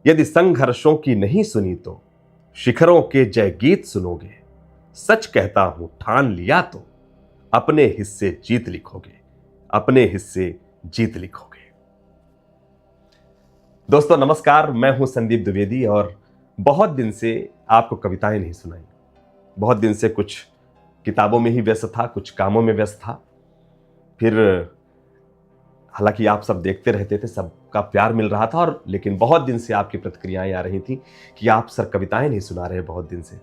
यदि संघर्षों की नहीं सुनी तो शिखरों के जय गीत सुनोगे। सच कहता हूं ठान लिया तो अपने हिस्से जीत लिखोगे, अपने हिस्से जीत लिखोगे। दोस्तों नमस्कार, मैं हूं संदीप द्विवेदी और बहुत दिन से आपको कविताएं नहीं सुनाई। बहुत दिन से कुछ किताबों में ही व्यस्त था, कुछ कामों में व्यस्त था। फिर हालांकि आप सब देखते रहते थे, सबका प्यार मिल रहा था, और लेकिन बहुत दिन से आपकी प्रतिक्रियाएं आ रही थी कि आप सर कविताएं नहीं सुना रहे बहुत दिन से।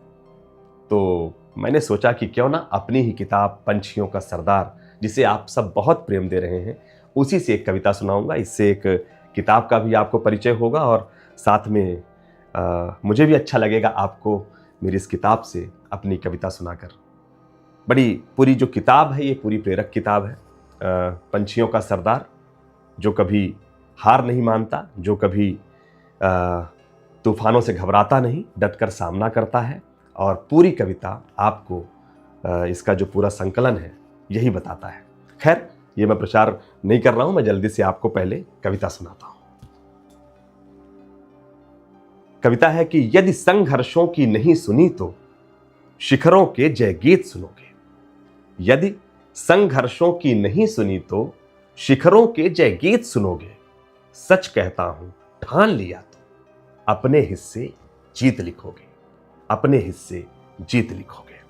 तो मैंने सोचा कि क्यों ना अपनी ही किताब पंछियों का सरदार, जिसे आप सब बहुत प्रेम दे रहे हैं, उसी से एक कविता सुनाऊंगा। इससे एक किताब का भी आपको परिचय होगा और साथ में मुझे भी अच्छा लगेगा आपको मेरी इस किताब से अपनी कविता सुनाकर। बड़ी पूरी जो किताब है ये पूरी प्रेरक किताब है। पंछियों का सरदार, जो कभी हार नहीं मानता, जो कभी तूफानों से घबराता नहीं, डटकर सामना करता है। और पूरी कविता आपको इसका जो पूरा संकलन है यही बताता है। खैर, ये मैं प्रचार नहीं कर रहा हूं, मैं जल्दी से आपको पहले कविता सुनाता हूं। कविता है कि यदि संघर्षों की नहीं सुनी तो शिखरों के जय गीत सुनोगे। यदि संघर्षों की नहीं सुनी तो शिखरों के जय गीत सुनोगे। सच कहता हूं ठान लिया तो अपने हिस्से जीत लिखोगे, अपने हिस्से जीत लिखोगे।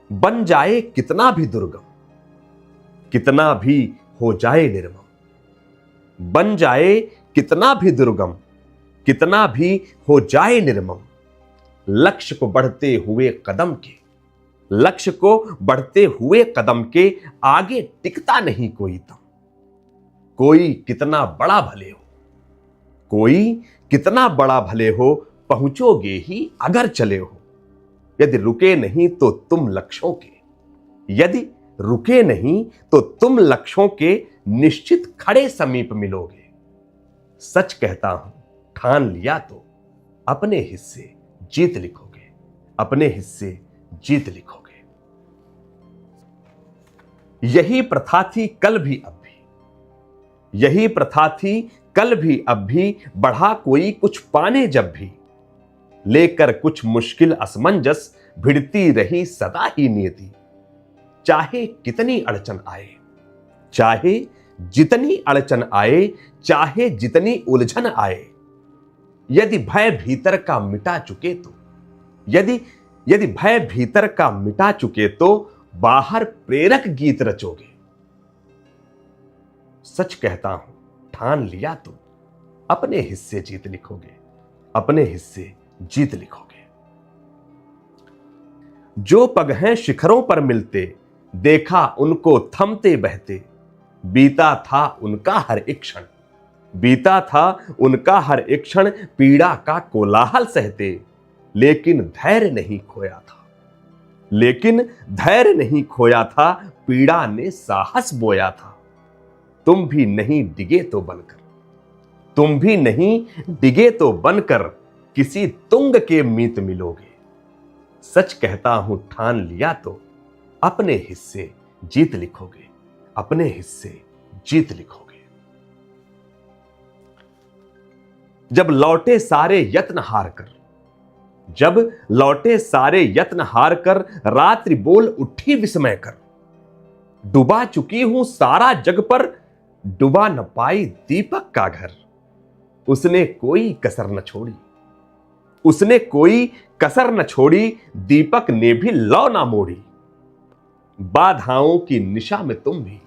बन जाए कितना भी दुर्गम, कितना भी हो जाए निर्मम। बन जाए कितना भी दुर्गम, कितना भी हो जाए निर्मम। लक्ष्य को बढ़ते हुए कदम के, लक्ष्य को बढ़ते हुए कदम के आगे टिकता नहीं कोई दम। कोई कितना बड़ा भले हो, कोई कितना बड़ा भले हो, पहुंचोगे ही अगर चले हो। यदि रुके नहीं तो तुम लक्ष्यों के, यदि रुके नहीं तो तुम लक्ष्यों के निश्चित खड़े समीप मिलोगे। सच कहता हूं ठान लिया तो अपने हिस्से जीत लिखोगे, अपने हिस्से जीत लिखोगे। यही प्रथा थी कल भी अब भी, यही प्रथा थी कल भी अब भी। बढ़ा कोई कुछ पाने जब भी, लेकर कुछ मुश्किल असमंजस भिड़ती रही सदा ही नियति। चाहे कितनी अड़चन आए, चाहे जितनी अड़चन आए, चाहे जितनी उलझन आए। यदि भय भीतर का मिटा चुके तो, यदि भय भीतर का मिटा चुके तो बाहर प्रेरक गीत रचोगे। सच कहता हूं ठान लिया तो अपने हिस्से जीत लिखोगे, अपने हिस्से जीत लिखोगे। जो पग हैं शिखरों पर मिलते, देखा उनको थमते बहते। बीता था उनका हर एक क्षण, बीता था उनका हर एक क्षण। पीड़ा का कोलाहल सहते, लेकिन धैर्य नहीं खोया था, लेकिन धैर्य नहीं खोया था। पीड़ा ने साहस बोया था। तुम भी नहीं डिगे तो बनकर, तुम भी नहीं डिगे तो बनकर किसी तुंग के मीत मिलोगे। सच कहता हूं ठान लिया तो अपने हिस्से जीत लिखोगे, अपने हिस्से जीत लिखोगे। जब लौटे सारे यत्न हार कर, जब लौटे सारे यत्न हार कर। रात्रि बोल उठी विस्मय कर। डुबा चुकी हूं सारा जग पर, डुबा न पाई दीपक का घर। उसने कोई कसर न छोड़ी, उसने कोई कसर न छोड़ी। दीपक ने भी लौ ना मोड़ी। बाधाओं की निशा में तुम भी,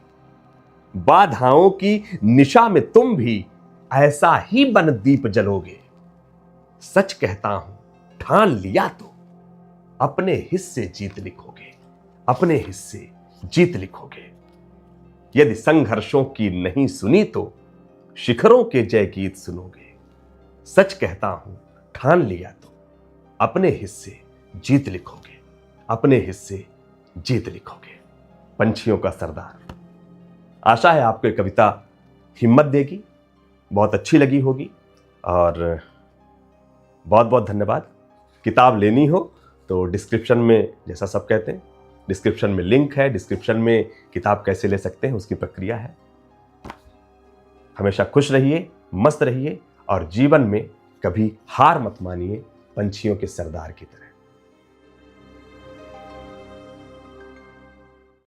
बाधाओं की निशा में तुम भी ऐसा ही बन दीप जलोगे। सच कहता हूं ठान लिया तो अपने हिस्से जीत लिखोगे, अपने हिस्से जीत लिखोगे। यदि संघर्षों की नहीं सुनी तो शिखरों के जय गीत सुनोगे। सच कहता हूं ठान लिया तो अपने हिस्से जीत लिखोगे, अपने हिस्से जीत लिखोगे। पंछियों का सरदार। आशा है आपको ये कविता हिम्मत देगी, बहुत अच्छी लगी होगी, और बहुत बहुत धन्यवाद। किताब लेनी हो तो डिस्क्रिप्शन में, जैसा सब कहते हैं, डिस्क्रिप्शन में लिंक है। डिस्क्रिप्शन में किताब कैसे ले सकते हैं उसकी प्रक्रिया है। हमेशा खुश रहिए, मस्त रहिए, और जीवन में कभी हार मत मानिए पंछियों के सरदार की तरह।